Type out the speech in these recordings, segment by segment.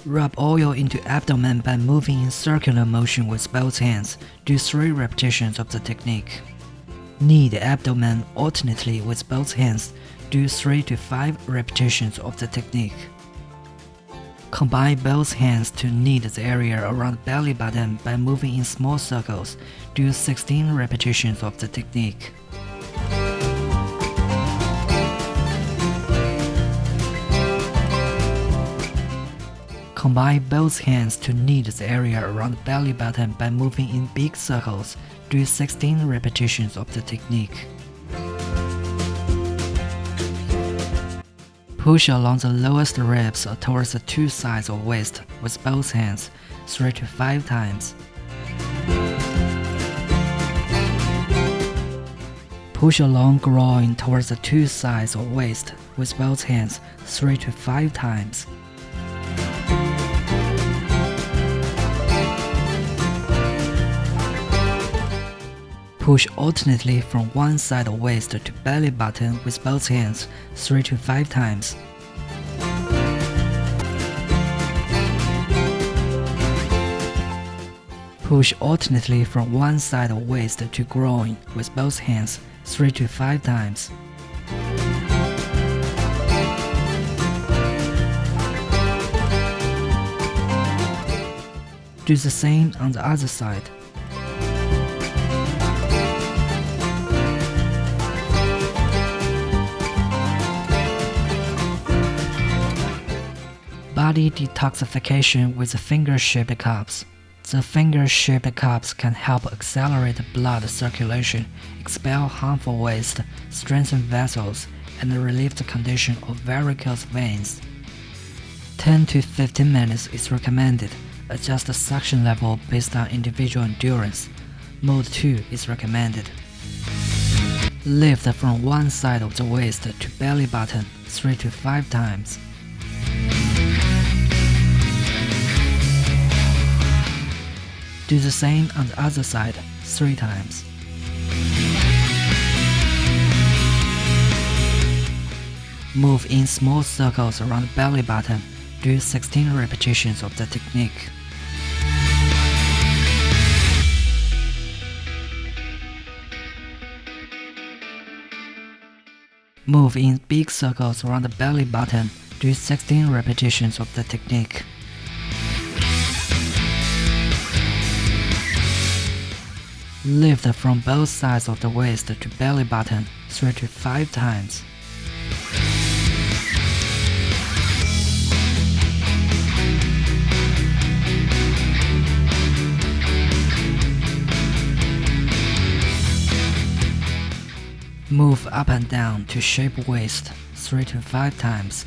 Rub oil into abdomen by moving in circular motion with both hands. Do 3 repetitions of the technique. Knee the abdomen alternately with both hands. Do 3 to 5 repetitions of the technique. Combine both hands to knead the area around belly button by moving in small circles. Do 16 repetitions of the technique. Combine both hands to knead the area around belly button by moving in big circles. Do 16 repetitions of the technique. Push along the lowest ribs towards the 2 sides of waist with both hands 3 to 5 times. Push along groin towards the 2 sides of waist with both hands 3 to 5 times. Push alternately from one side of waist to belly button with both hands 3 to 5 times. Push alternately from one side of waist to groin with both hands 3 to 5 times. Do the same on the other side. Body detoxification with finger-shaped cups. The finger-shaped cups can help accelerate blood circulation, expel harmful waste, strengthen vessels, and relieve the condition of varicose veins. 10 to 15 minutes is recommended. Adjust the suction level based on individual endurance. Mode 2 is recommended. Lift from one side of the waist to belly button 3 to 5 times. Do the same on the other side 3 times. Move in small circles around belly button. Do 16 repetitions of the technique. Move in big circles around the belly button. Do 16 repetitions of the technique. Lift from both sides of the waist to belly button 3 to 5 times. Move up and down to shape waist 3 to 5 times.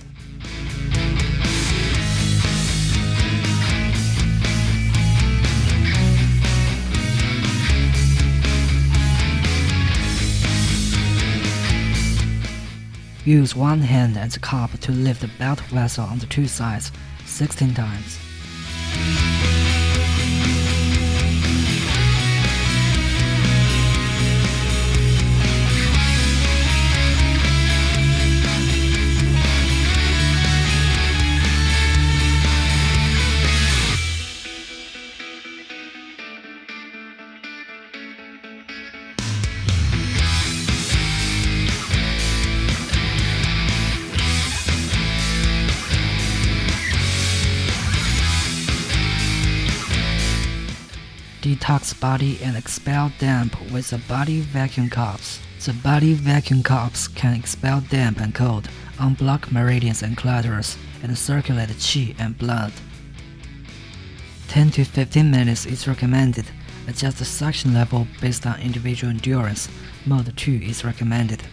Use one hand as a cup to lift the belt vessel on the 2 sides 16 times. Detox body and expel damp with the body vacuum cups. The body vacuum cups can expel damp and cold, unblock meridians and clitoris, and circulate qi and blood. 10 to 15 minutes is recommended. Adjust the suction level based on individual endurance. Mode 2 is recommended.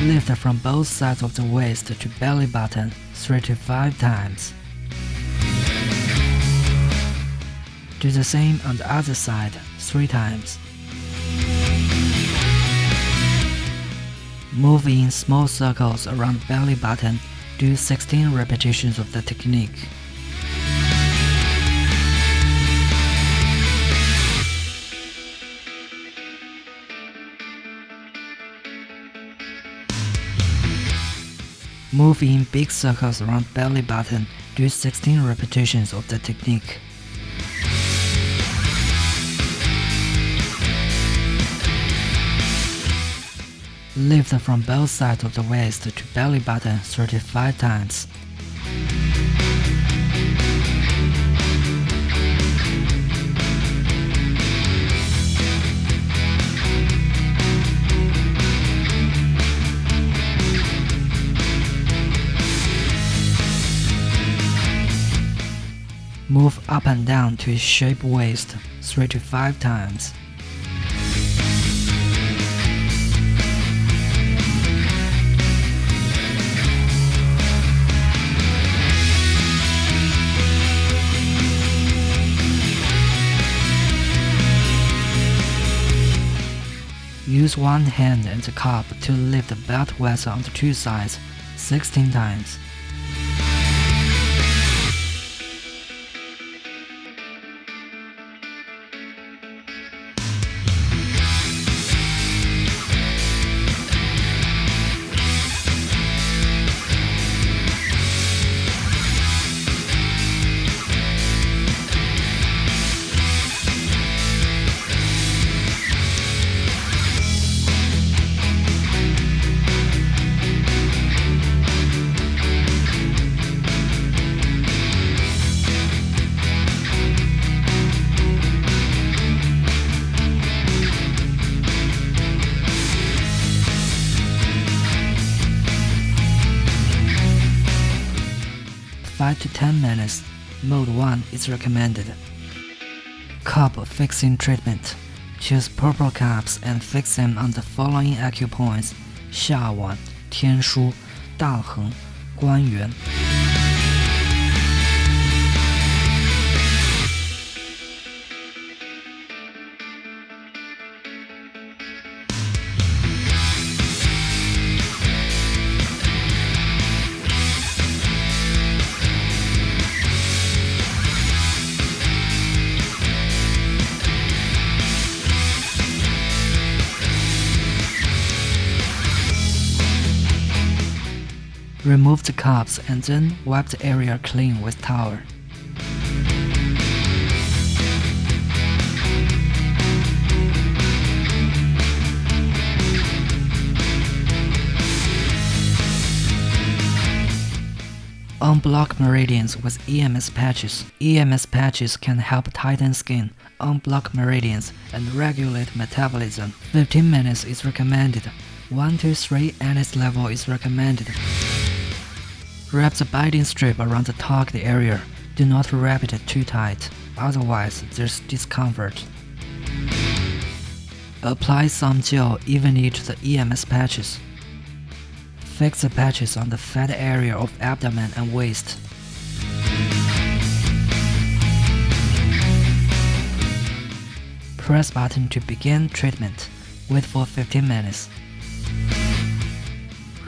Lift from both sides of the waist to belly button 3 to 5 times. Do the same on the other side 3 times. Move in small circles around belly button. Do 16 repetitions of the technique. Move in big circles around belly button. Do 16 repetitions of the technique. Lift from both sides of the waist to belly button 35 times. Move up and down to shape waist 3 to 5 times. Use one hand and the cup to lift the belt vessel on the two sides 16 times. Five to 10 minutes. Mode 1 is recommended. Cup fixing treatment. Choose purple cups and fix them on the following acupoints: 下腕、天枢、大横、关元。Remove the cups and then wipe the area clean with towel. Unblock meridians with EMS patches. EMS patches can help tighten skin, unblock meridians, and regulate metabolism. 15 minutes is recommended. 1 to 3 NS level is recommended. Wrap the binding strip around the target area. Do not wrap it too tight, otherwise there's discomfort. Apply some gel evenly to the EMS patches. Fix the patches on the fat area of abdomen and waist. Press button to begin treatment. Wait for 15 minutes.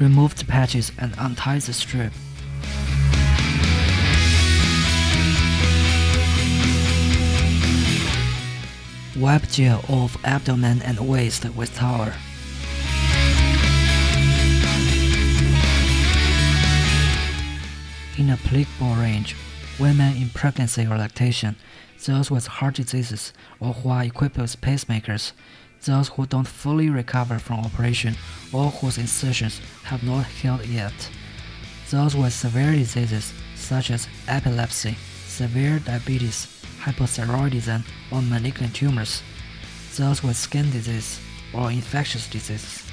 Remove the patches and untie the strip. Wipe gel off abdomen and waist with towel. In applicable range, women in pregnancy or lactation, those with heart diseases or who are equipped with pacemakers, those who don't fully recover from operation or whose incisions have not healed yet, those with severe diseases such as epilepsy, severe diabetes, hypothyroidism, or malignant tumors, those with skin disease or infectious diseases.